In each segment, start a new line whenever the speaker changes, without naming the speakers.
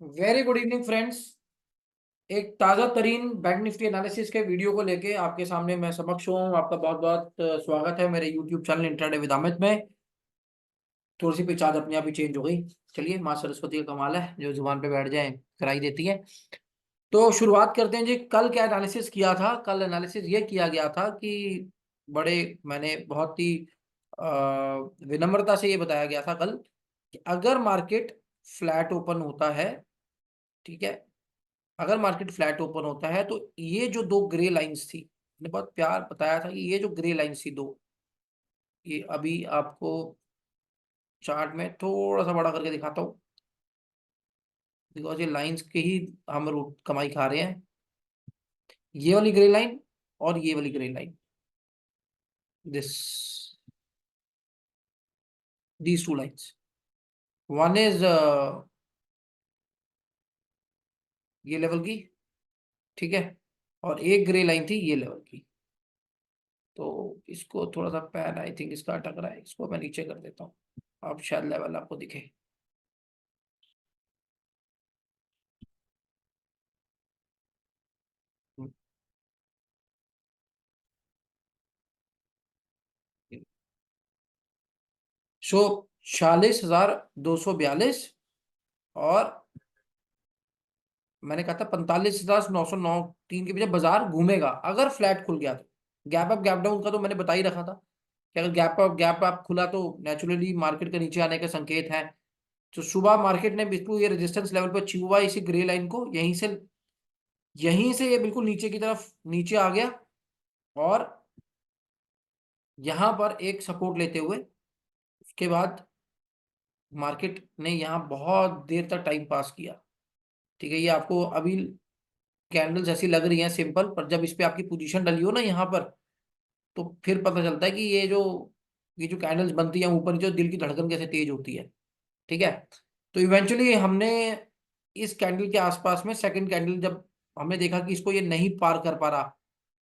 Very good evening friends. एक ताज़ा तरीन बैंक निफ्टी एनालिसिस के वीडियो को लेके आपके सामने मैं समक्ष हूँ। आपका बहुत बहुत स्वागत है मेरे YouTube channel intraday with Amit में। थोड़ी सी पिच आज अपने आप ही चेंज हो गई। चलिए, माँ सरस्वती का कमाल है, जो जुबान पे बैठ जाए कराई देती है। तो शुरुआत करते हैं जी। कल क्या एनालिसिस किया था? कल एनालिसिस ये किया गया था कि बड़े मैंने बहुत ही अ, विनम्रता से ये बताया गया था कल कि अगर मार्केट फ्लैट ओपन होता है, ठीक है, अगर मार्केट फ्लैट ओपन होता है तो ये जो दो ग्रे लाइंस थी, मैंने बहुत प्यार बताया था कि ये जो ग्रे लाइंस थी दो, ये अभी आपको चार्ट में थोड़ा सा बड़ा करके दिखाता हूँ, बिकॉज ये लाइंस के ही हम रूट कमाई खा रहे हैं। ये वाली ग्रे लाइन और ये वाली grey line, this these two lines, one is ये लेवल की, ठीक है, और एक ग्रे लाइन थी ये लेवल की। तो इसको थोड़ा सा पैन आई थिंक इसका अटक रहा है, इसको मैं नीचे कर देता हूँ, अब शायद लेवल आपको दिखे। सो 46,242, और मैंने कहा था 45,909, तीन के पीछे बाजार घूमेगा अगर फ्लैट खुल गया। तो गैप अप गैप डाउन का तो मैंने बता ही रखा था कि अगर गैप अप खुला तो नेचुरली मार्केट के नीचे आने का संकेत है। तो सुबह मार्केट ने बिल्कुल ये रेजिस्टेंस लेवल पर छुआ इसी ग्रे लाइन को, यहीं से ये बिल्कुल नीचे की तरफ नीचे आ गया, और यहां पर एक सपोर्ट लेते हुए उसके बाद मार्केट ने यहाँ बहुत देर तक टाइम पास किया। ठीक है, ये आपको अभी कैंडल्स ऐसी लग रही हैं सिंपल, पर जब इस पे आपकी पोजीशन डली हो ना यहाँ पर, तो फिर पता चलता है कि ये जो कैंडल्स बनती हैं ऊपर नीचे, दिल की धड़कन कैसे तेज होती है। ठीक है, तो इवेंचुअली हमने इस कैंडल के आसपास में सेकंड कैंडल जब हमने देखा कि इसको ये नहीं पार कर पा रहा,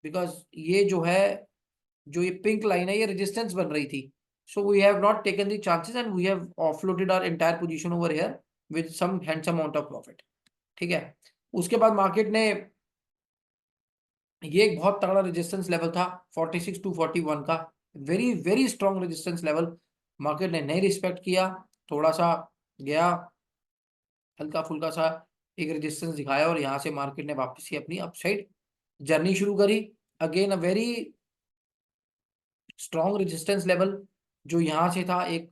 बिकॉज ये जो है, जो ये पिंक लाइन है, ये रेजिस्टेंस बन रही थी। So we have not taken the chances and we have offloaded our entire position over here with some handsome amount of profit. ठीक है, उसके बाद मार्केट ने, ये एक बहुत तगड़ा रेजिस्टेंस लेवल था 46 टू 41 का, very very strong resistance level. Market ने नहीं रिस्पेक्ट किया, थोड़ा सा गया, हल्का फुल्का सा एक रेजिस्टेंस दिखाया, और यहां से मार्केट ने वापस ही अपनी अपसाइड जर्नी शुरू करी। Again a very strong resistance level जो यहां से था, एक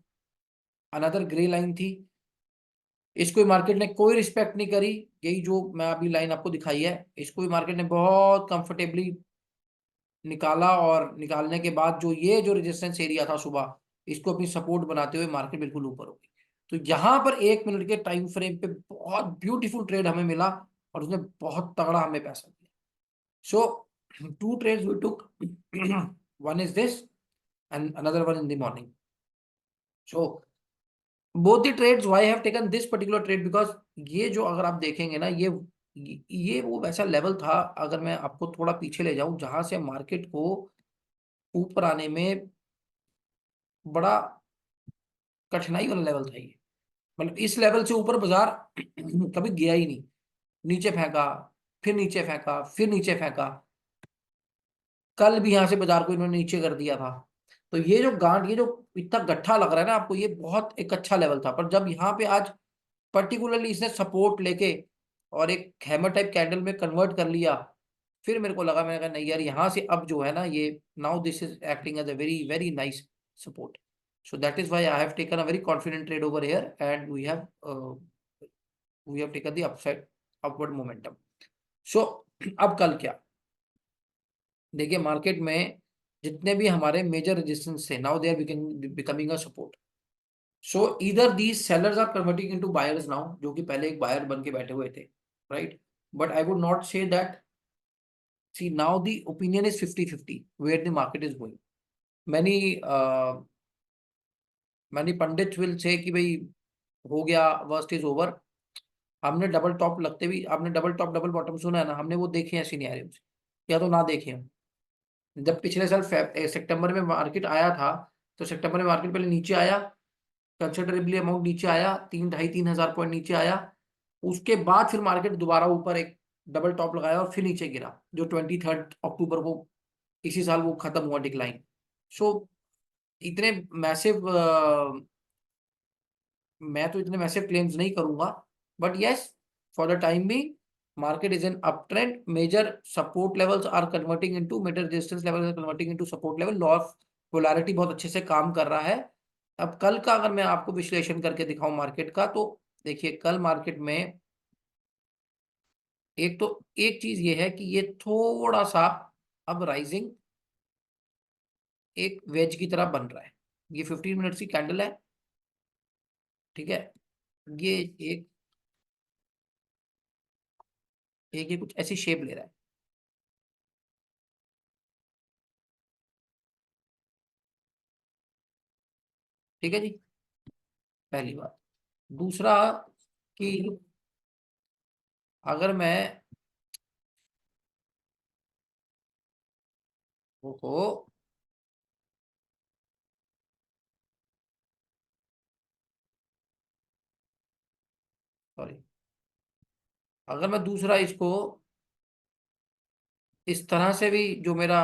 अनदर ग्रे लाइन थी, इसको मार्केट ने कोई रिस्पेक्ट नहीं करी। यही जो मैं अभी लाइन आपको दिखाई है, इसको मार्केट ने बहुत कंफर्टेबली निकाला, और निकालने के बाद जो रेजिस्टेंस एरिया था सुबह, इसको अपनी सपोर्ट बनाते हुए मार्केट बिल्कुल ऊपर हो गई। तो यहाँ पर 1 मिनट के टाइम फ्रेम पे बहुत ब्यूटीफुल ट्रेड हमें मिला, और उसने बहुत तगड़ा हमें पैसा दिया। So two trades we took, one is this and another one in the morning. So both the trades, why have taken this particular trade, because ये जो अगर आप देखेंगे ना, ये वो वैसा लेवल था, अगर मैं आपको थोड़ा पीछे ले जाऊं, जहां से मार्केट को ऊपर आने में बड़ा कठिनाई वाला लेवल था ये। मतलब इस लेवल से ऊपर बाजार कभी गया ही नहीं। नीचे फेंका, फिर नीचे फेंका, फिर नीचे फेंका, कल भी यहां से बाजार को इन्होंने नीचे कर दिया था। तो ये जो गांठ, ये जो इतना गट्ठा लग रहा है ना आपको, ये बहुत एक अच्छा लेवल था, पर जब यहाँ पे आज पर्टिकुलरली इसने सपोर्ट लेके और एक हैमर टाइप कैंडल में कन्वर्ट कर लिया, फिर मेरे को लगा, मैंने कहा नहीं यार, यहाँ से अब जो है ना, ये now this is acting as a very very nice support. So that is why I have taken a very confident trade over here, and we have taken the upward momentum. So अब कल क्या? देखिए, market में जितने भी हमारे major resistance थे, now they are becoming a support. So इधर these sellers are converting into buyers now, जो कि पहले एक बायर बन के बैठे हुए थे, right? But I would not say that, see now the opinion is 50-50 where the market is going. Many many pundit will say कि भाई हो गया, वर्स्ट इज ओवर। हमने डबल टॉप लगते भी, आपने डबल टॉप डबल बॉटम सुना है ना, हमने वो देखे हैं सिनेरियोज, या तो ना देखे हैं। जब पिछले साल सितंबर में मार्केट आया था, तो सितंबर में मार्केट पहले नीचे आया, कंसिडरेबली अमाउंट नीचे आया, 3 ढाई 3 हजार पॉइंट नीचे आया, उसके बाद फिर मार्केट दोबारा ऊपर एक डबल टॉप लगाया और फिर नीचे गिरा, जो 23 अक्टूबर को इसी साल वो खत्म हुआ डिक्लाइन। सो इतने मैसिव, मैं तो इतने मैसिव क्लेम्स नहीं करूंगा, but yes, for the time be market is an up trend. Major support levels are converting into, major resistance levels are converting into support level. Law of polarity बहुत अच्छे से काम कर रहा है। अब कल का अगर मैं आपको विश्लेषण करके दिखाऊं मार्केट का, तो देखिए कल मार्केट में एक तो एक चीज ये है कि ये थोड़ा सा अब राइजिंग एक वेज की तरह बन रहा है। ये 15 मिनट्स की कैंडल है, ठीक है। ये एक एक ये कुछ ऐसी शेप ले रहा है, ठीक है जी। पहली बात। दूसरा कि अगर मैं, ओहो, सॉरी, अगर मैं दूसरा इसको इस तरह से भी, जो मेरा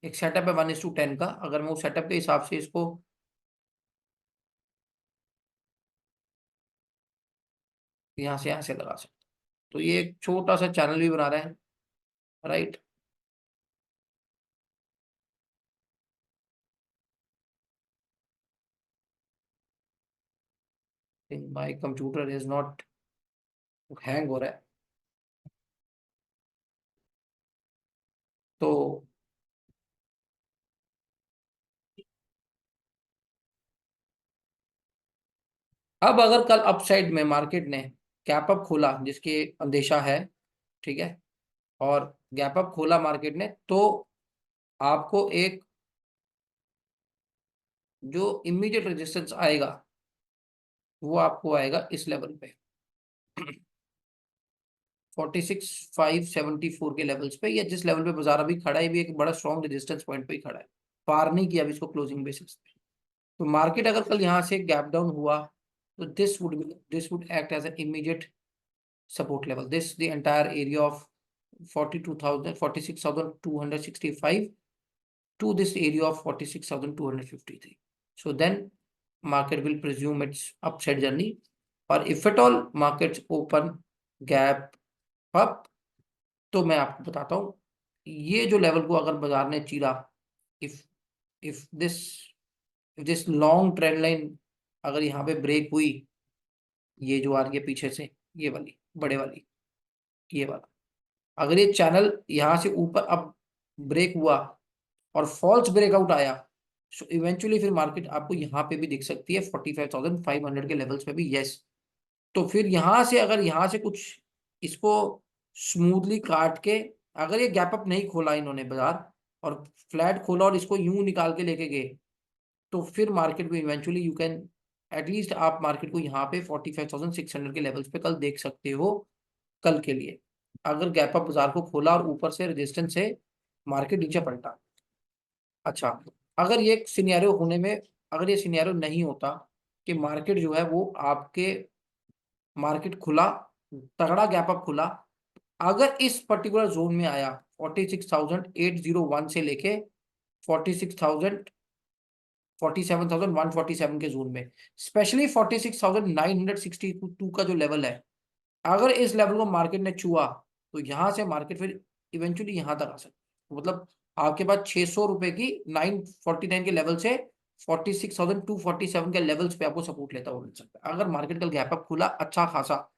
एक सेटअप है 1:10 का, अगर मैं उस सेटअप के हिसाब से इसको यहाँ से लगा सकता, तो ये एक छोटा सा चैनल भी बना रहा है, right. My computer is not, hang हो रहा है। तो अब अगर कल अपसाइड में मार्केट ने गैप अप खोला, जिसके अंदेशा है, ठीक है, और गैप अप खोला मार्केट ने, तो आपको एक जो इमीडिएट रेजिस्टेंस आएगा वो आपको आएगा इस लेवल पे 46,574 के लेवल्स पे, या जिस लेवल पे बाजार अभी खड़ा है, भी एक बड़ा स्ट्रॉन्ग रेजिस्टेंस पॉइंट पे ही खड़ा है, पार नहीं किया अभी इसको क्लोजिंग बेसिस पे। तो मार्केट अगर कल यहाँ से गैप डाउन हुआ, तो this would act as an immediate support level. This the entire area of 42,000 46,265 to this area of 46,253. So then market will presume its upside journey, or if at all markets open gap up, तो मैं आपको बताता हूँ, ये जो level को अगर बाजार ने चीरा, if if this long trend line अगर यहाँ पे ब्रेक हुई, ये जो आ रही है पीछे से, ये वाली बड़े वाली, ये वाला, अगर ये चैनल यहां से ऊपर अब ब्रेक हुआ और फॉल्स ब्रेकआउट आया, सो इवेंचुअली फिर मार्केट आपको यहाँ पे भी दिख सकती है 45,500 के लेवल्स पे भी, यस। तो फिर यहां से अगर यहां से कुछ इसको स्मूथली काट के, अगर ये गैप अप नहीं खोला इन्होंने बाजार और फ्लैट खोला और इसको यूं निकाल के लेके गए, तो फिर मार्केट को इवेंचुअली यू कैन, एटलीस्ट आप मार्केट को यहाँ पे 45,600 के लेवल्स पे कल देख सकते हो, कल के लिए। अगर गैप अप बाजार को खोला और ऊपर से रेजिस्टेंस से मार्केट नीचे पलटा। अच्छा, अगर ये सिनेरियो होने में, अगर ये सिनेरियो नहीं होता कि मार्केट जो है वो आपके, मार्केट खुला, तगड़ा गैप अप खुला, अगर इस पर्टिकुलर जोन में आया 46,801 से लेके 46,000 47,147 के जोन में, स्पेशली 46,962 का जो लेवल है, अगर इस लेवल को मार्केट ने छुआ, तो यहां से मार्केट फिर इवेंचुअली यहां तक आ सकती है। मतलब आपके पास 600 रुपए की 949 के लेवल से 46,247 के लेवल्स पे आपको सपोर्ट लेता हुआ मिल सकता है। अगर मार्केट कल गैप अप खुला, अच्छा खासा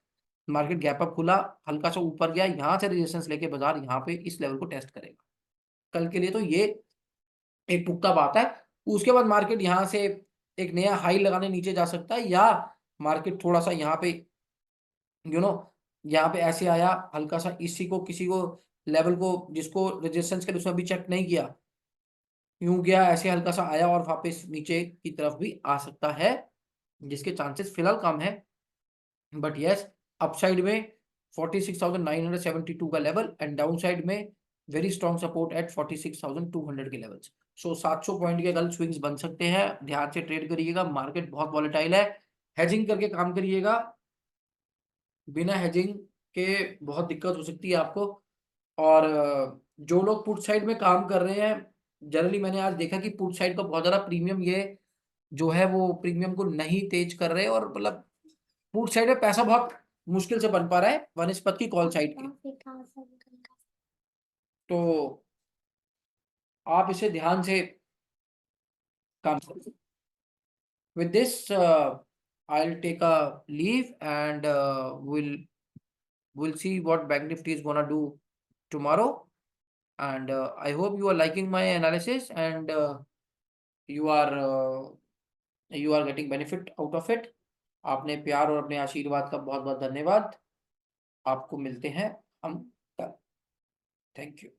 मार्केट गैप अप खुला, हल्का सा ऊपर गया, यहाँ से रेजिस्टेंस लेके बाजार यहाँ पे इस लेवल को टेस्ट करेगा कल के लिए, तो ये एक पुख्ता बात है। उसके बाद मार्केट यहाँ से एक नया हाई लगाने नीचे जा सकता है, या मार्केट थोड़ा सा यहाँ पे यू नो यहाँ पे ऐसे आया हल्का सा, इसी को किसी को लेवल को जिसको रेजिस्टेंस के उसमें अभी चेक नहीं किया, यूं गया ऐसे हल्का सा आया और वापस नीचे की तरफ भी आ सकता है, जिसके चांसेस फिलहाल कम है। बट यस, अपसाइड में 46,972 का लेवल, एंड डाउन साइड में वेरी स्ट्रॉन्ग सपोर्ट एट 46,200 के लेवल्स। सो 700 पॉइंट के कल स्विंग्स बन सकते हैं, ध्यान से ट्रेड करिएगा, मार्केट बहुत वॉलेटाइल है, हेजिंग करके काम करिएगा। बिना हेजिंग के बहुत दिक्कत हो सकती है आपको। और जो लोग पुट साइड में काम कर रहे हैं, जनरली मैंने आज देखा कि पुट साइड का बहुत ज्यादा प्रीमियम ये जो है वो प्रीमियम को नहीं तेज कर रहे, और मतलब पुट साइड में पैसा बहुत मुश्किल से बन पा रहा है वनस्पत की कॉल साइड के। तो आप इसे ध्यान से काम करें। With this, I'll take a leave, and we'll see what Bank Nifty is gonna do tomorrow. And I hope you are liking my analysis, and you are uh, you are getting benefit out of it. आपने प्यार और अपने आशीर्वाद का बहुत बहुत धन्यवाद। आपको मिलते हैं हम कल। Thank you.